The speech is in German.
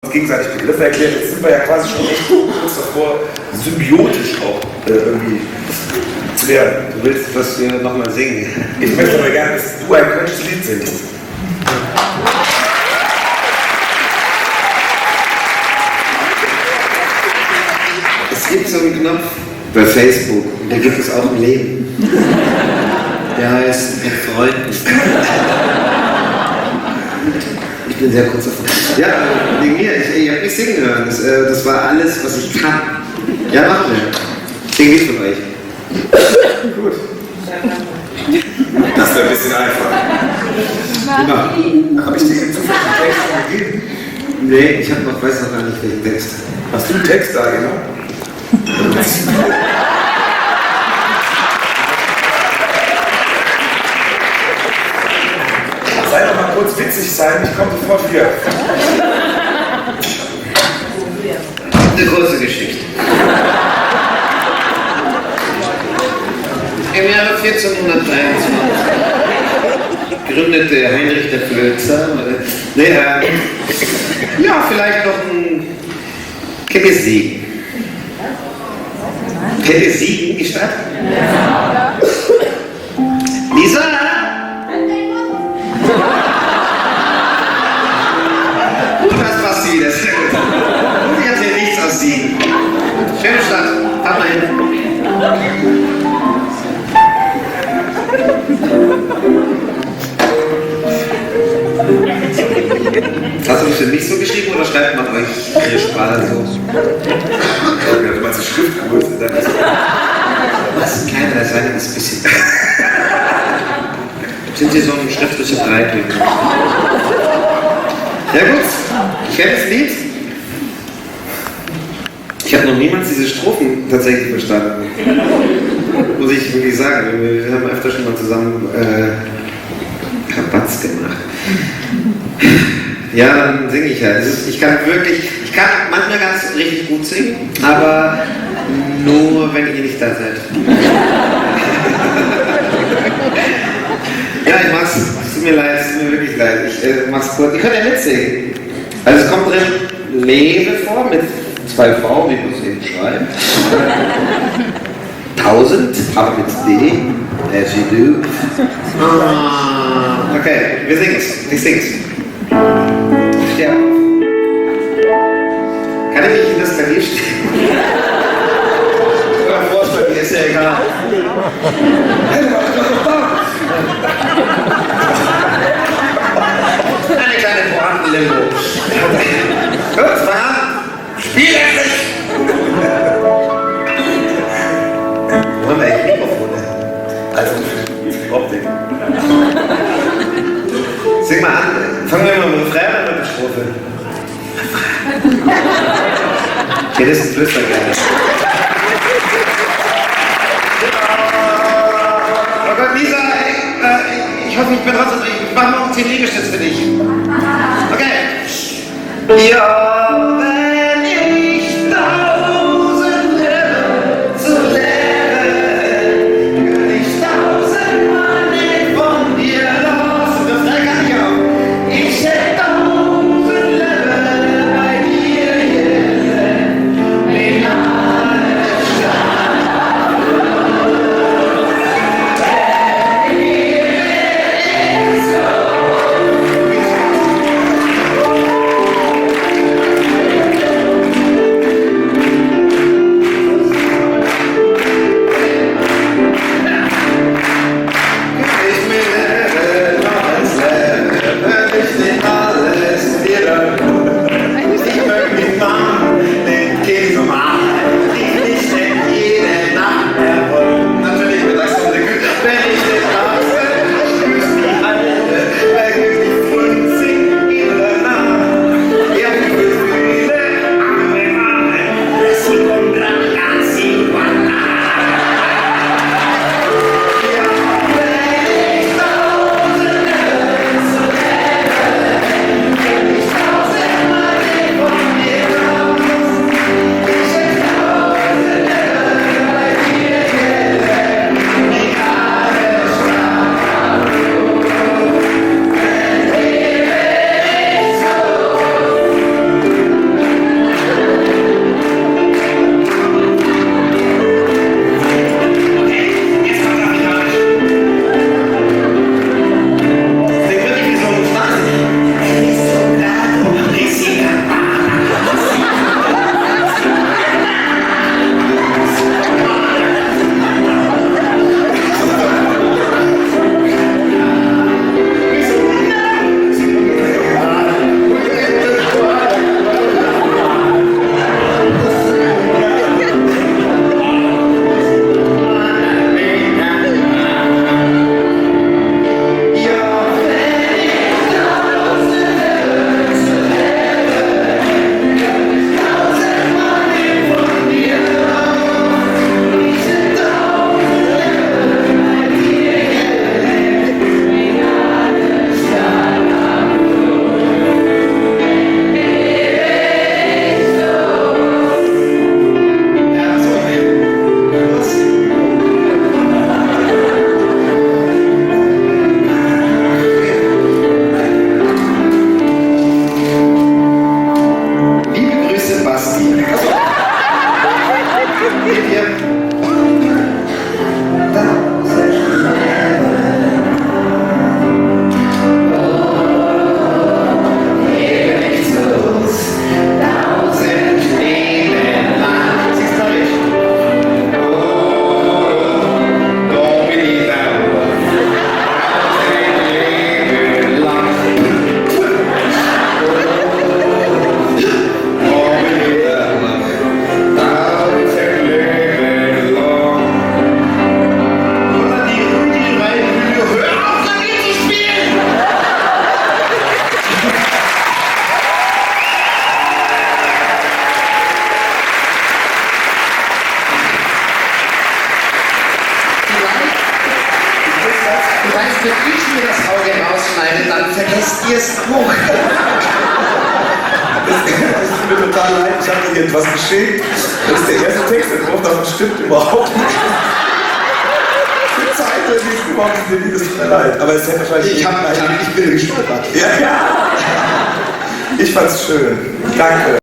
uns gegenseitig Begriffe erklärt. Jetzt sind wir ja quasi schon echt kurz davor, symbiotisch auch irgendwie zu werden. Du willst, was wir nochmal singen? Ich möchte aber gerne, dass du ein kölsches Lied singst. Es gibt so einen Knopf bei Facebook, und der gibt es auch im Leben. Der heißt mit Freunden. Ich bin sehr kurz davon. Ja, wegen mir, ich habe mich singen hören. Das war alles, was ich kann. Ja, machen wir. Sing nicht von euch. Gut. Das ist ein bisschen einfacher. Immer. Habe ich dir den Text schon gegeben? Nee, ich weiß noch gar nicht, welchen Text. Hast du einen Text da, genau? Sei doch mal kurz witzig sein, ich komme sofort wieder. Eine große Geschichte. Im Jahre 1423 gründete Heinrich der Flözer, ja, vielleicht noch ein Siegen. Kennt ihr Siegen, die Stadt? Ja. Lisa? Das passt sie wieder, sehr gut. Ich habe hier nichts aus Siegen. Schöne Stadt, fahr mal hin. Hast du das für mich so geschrieben oder schreibt man euch ihre Sprache so? Ja, du meinst die Schriftgröße, dann ist das ist kleiner, das eine ist ein bisschen kleiner. Sind Sie so ein schriftlicher Breite? Ja gut, ich kenne das Lied. Ich habe noch niemals diese Strophen tatsächlich verstanden. Muss ich wirklich sagen. Wir haben öfter schon mal zusammen Rabatz gemacht. Ja, dann singe ich halt. Ich kann manchmal ganz richtig gut singen, aber nur wenn ihr nicht da seid. Ja, ich mach's. Es tut mir leid, es tut mir wirklich leid. Ich mach's kurz. Ihr könnt ja mitsingen. Also es kommt drin Lebe vor mit 2 V, wie man es eben schreibt. 1000, aber mit D. As you do. Okay, wir singen's. Ich sing's. Steh auf. Kann ich mich in das Klavier stellen? Oder vorstellen, mir ist ja egal. Eine kleine Pointen-Limbo. Gut, fang an. Spiel endlich! Wo haben wir eigentlich Mikrofone? also Optik. Sing mal an. Fangen wir mal mit dem Refrain an oder mit der Strophe? Okay, das ist Flüster gerne. Oh Gott, Lisa, ich hoffe, ich bin trotzdem. Ich mache noch 10 Liegestütze für dich. Okay. Ja, wenn ich 1000 Leben zu leben, würde ich 1000-mal nicht von dir los. Das kann ich auch. Ich hätte 1000 Leben bei dir hier, in alle Stadt. Wenn ihr so wenn ich mir das Auge rausschneide, dann vergesst ihr es auch. Es tut mir total leid, ich habe dir etwas geschickt. Das ist der erste Textentwurf, das stimmt überhaupt nicht. Die Zeit, die ist überhaupt nicht, das tut mir leid. Aber es hätte wahrscheinlich... Ich bin gestolpert. Ja. Ich fand's schön. Danke.